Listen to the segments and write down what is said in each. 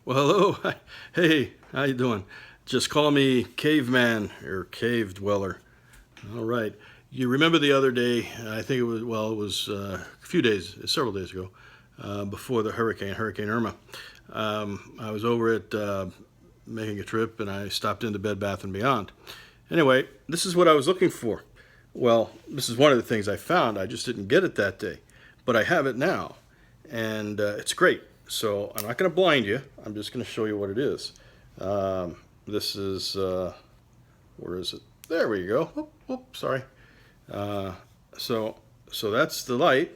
Well, hello. Hey, how you doing? Just call me caveman or cave dweller. All right. You remember the other day? I think it was a few days, several days ago, before the Hurricane Irma. I was over at making a trip, and I stopped into Bed Bath and Beyond. Anyway, this is what I was looking for. Well, this is one of the things I found. I just didn't get it that day, but I have it now, and it's great. So I'm not going to blind you. I'm just going to show you what it is. This is where is it? There we go. Sorry. Uh, so so that's the light,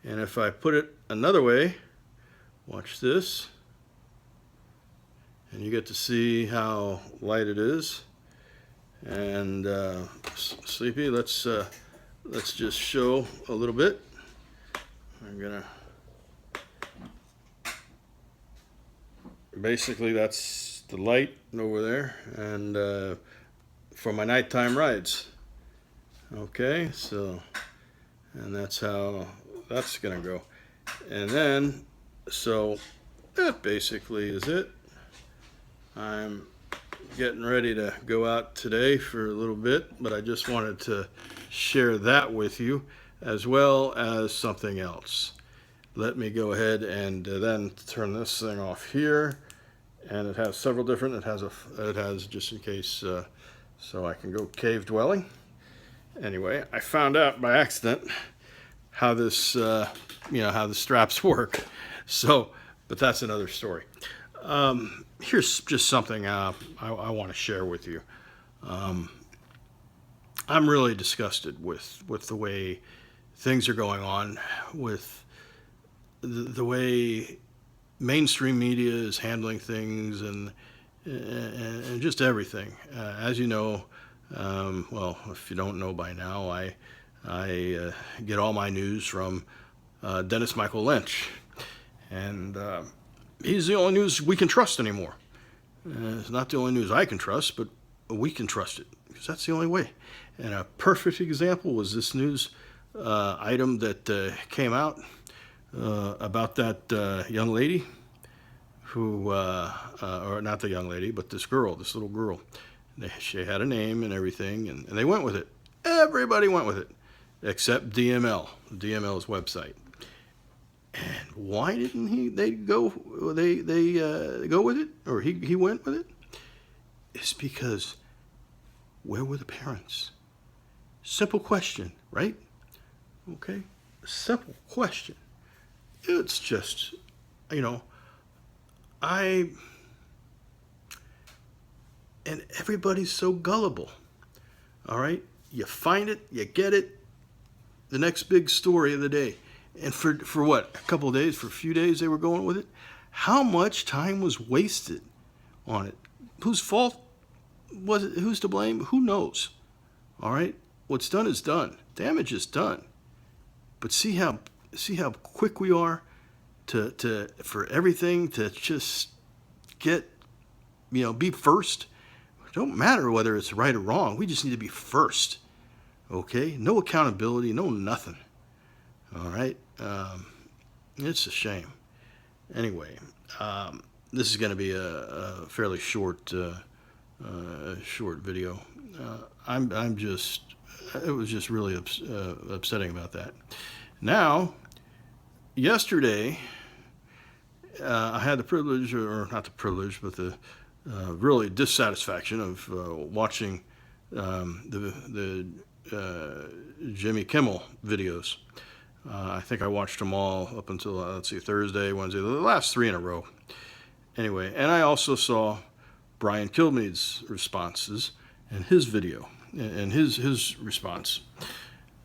and if I put it another way, watch this, and you get to see how light it is. And Sleepy, let's just show a little bit. I'm gonna basically that's the light over there, and for my nighttime rides. Okay, so and that's how that's gonna go, and then so that basically is it. I'm getting ready to go out today for a little bit, but I just wanted to share that with you as well as something else. Let me go ahead and then turn this thing off here, and it has several different. It has just in case, so I can go cave dwelling. Anyway, I found out by accident how this, how the straps work. So, but that's another story. Here's just something I want to share with you. Um, I'm really disgusted with the way things are going on, with the way mainstream media is handling things, and just everything. As you know, well, if you don't know by now, I get all my news from Dennis Michael Lynch, and he's the only news we can trust anymore. It's not the only news I can trust, but we can trust it because that's the only way. And a perfect example was this news item that came out about that young lady who, or not the young lady, but this little girl. She had a name and everything, and they went with it. Everybody went with it, except DML's website. And why didn't they go with it, or he went with it? It's because where were the parents? Simple question, right? Okay, simple question. It's just, I and everybody's so gullible. All right, you find it, you get it. The next big story of the day. And for what, a couple of days, for a few days they were going with it? How much time was wasted on it? Whose fault was it? Who's to blame? Who knows? All right? What's done is done. Damage is done. But see how quick we are to for everything to just get, be first. It don't matter whether it's right or wrong. We just need to be first. Okay? No accountability, no nothing. All right, it's a shame. Anyway, this is going to be a fairly short video. I'm just, it was just really upsetting about that. Now, yesterday, I had the privilege, or not the privilege, but the really dissatisfaction of watching the Jimmy Kimmel videos. I think I watched them all up until, Thursday, Wednesday, the last three in a row. Anyway, and I also saw Brian Kilmeade's responses and his video and his response.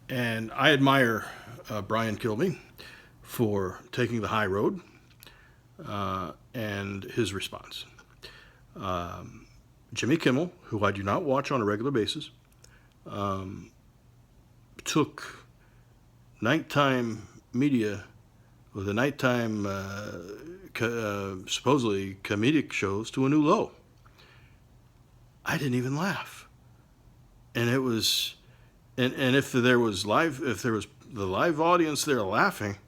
And I admire Brian Kilmeade for taking the high road and his response. Jimmy Kimmel, who I do not watch on a regular basis, took nighttime media, or the nighttime supposedly comedic shows to a new low. I didn't even laugh, and it was, and if there was the live audience there laughing,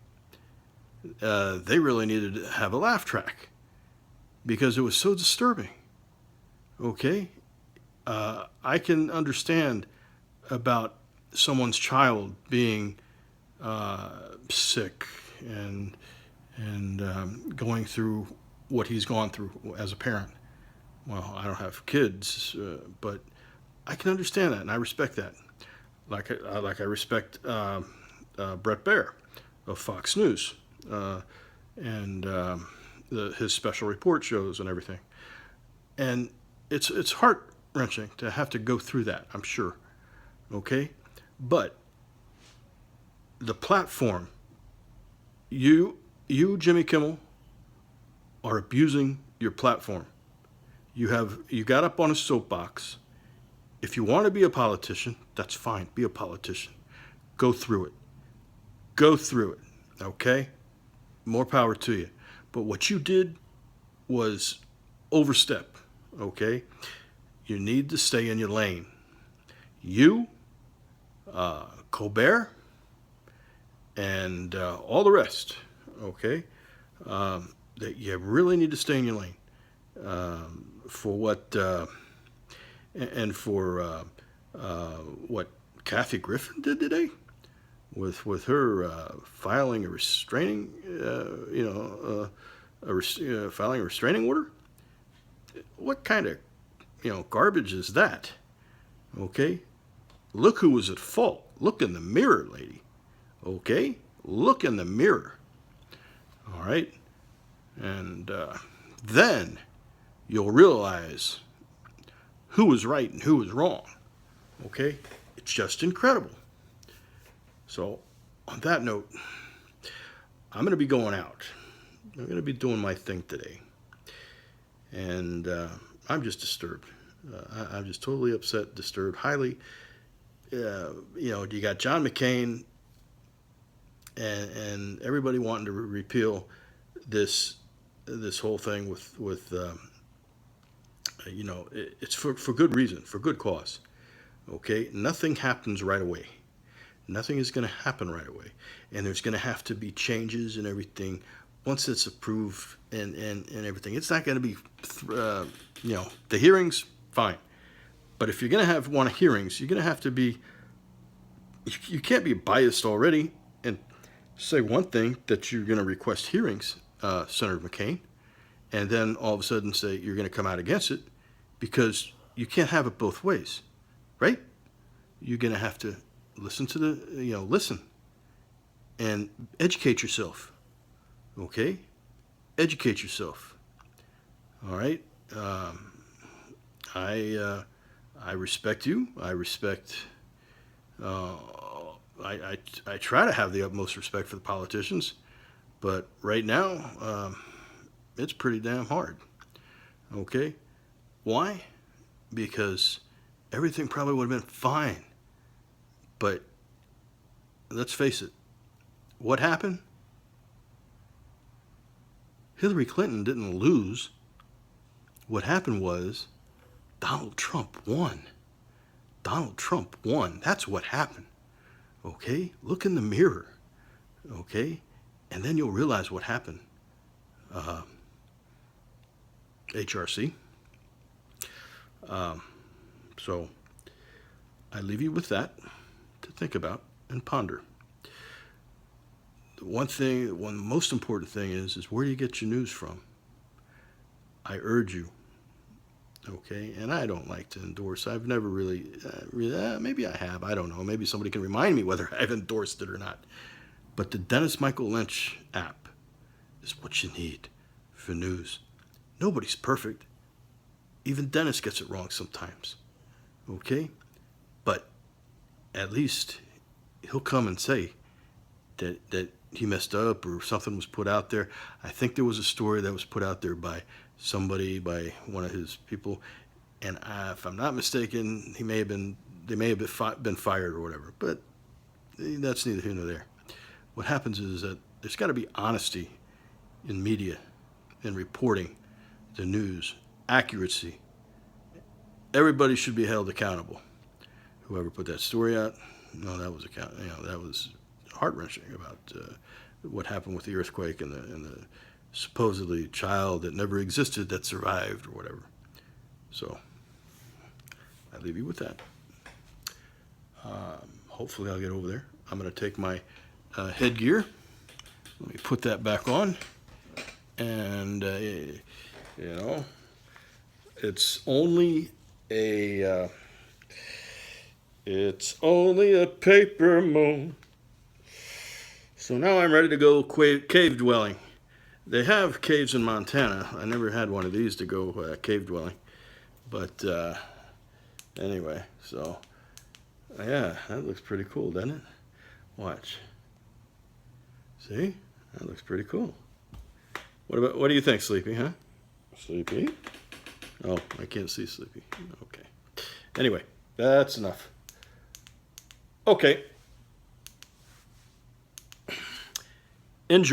they really needed to have a laugh track, because it was so disturbing. Okay? I can understand about someone's child being sick and going through what he's gone through as a parent. Well, I don't have kids, but I can understand that, and I respect that. Like I respect Brett Baer of Fox News and his special report shows and everything. And it's heart wrenching to have to go through that. I'm sure. Okay, but the platform, you Jimmy Kimmel, are abusing your platform. You got up on a soapbox. If you want to be a politician, that's fine. Be a politician. Go through it. Go through it. Okay? More power to you. But what you did was overstep. Okay? You need to stay in your lane. You, Colbert, and all the rest. Okay? That you really need to stay in your lane. For what and for what Kathy Griffin did today with her filing a restraining filing a restraining order. What kind of garbage is that? Okay, look who was at fault. Look in the mirror, lady. Okay, look in the mirror. All right, and then you'll realize who was right and who was wrong. Okay? It's just incredible. So, on that note, I'm going to be going out. I'm going to be doing my thing today. And I'm just disturbed. I'm just totally upset, disturbed, highly. You got John McCain and everybody wanting to repeal this whole thing with it's for good reason, for good cause. Okay, nothing happens right away. Nothing is going to happen right away, and there's going to have to be changes and everything once it's approved and everything. It's not going to be, the hearings, fine, but if you're going to want hearings, you're going to have to be. You can't be biased already and say one thing that you're going to request hearings, Senator McCain, and then all of a sudden say you're going to come out against it, because you can't have it both ways, right? You're going to have to listen to listen and educate yourself, okay? Educate yourself, all right? I respect you. I respect, I try to have the utmost respect for the politicians, but right now, it's pretty damn hard. Okay? Why? Because everything probably would have been fine. But let's face it. What happened? Hillary Clinton didn't lose. What happened was Donald Trump won. Donald Trump won. That's what happened. Okay? Look in the mirror. Okay? And then you'll realize what happened. HRC. So I leave you with that to think about and ponder. One most important thing is where do you get your news from? I urge you, okay? And I don't like to endorse. I've never really maybe I have. I don't know. Maybe somebody can remind me whether I've endorsed it or not. But the Dennis Michael Lynch app is what you need for news. Nobody's perfect. Even Dennis gets it wrong sometimes. Okay? But at least he'll come and say that he messed up or something was put out there. I think there was a story that was put out there by somebody, by one of his people, and if I'm not mistaken, they may have been fired or whatever. But that's neither here nor there. What happens is that there's got to be honesty in media, in reporting the news, accuracy. Everybody should be held accountable. Whoever put that story out, no, that was heart-wrenching about what happened with the earthquake and supposedly child that never existed that survived or whatever. So I leave you with that. Hopefully I'll get over there. I'm going to take my headgear. Let me put that back on. And, you know, it's only a paper moon. So now I'm ready to go cave dwelling. They have caves in Montana. I never had one of these to go cave dwelling. But anyway, so yeah, that looks pretty cool, doesn't it? Watch. See? That looks pretty cool. What do you think, Sleepy, huh? Sleepy? Oh, I can't see Sleepy. Okay. Anyway, that's enough. Okay. Enjoy.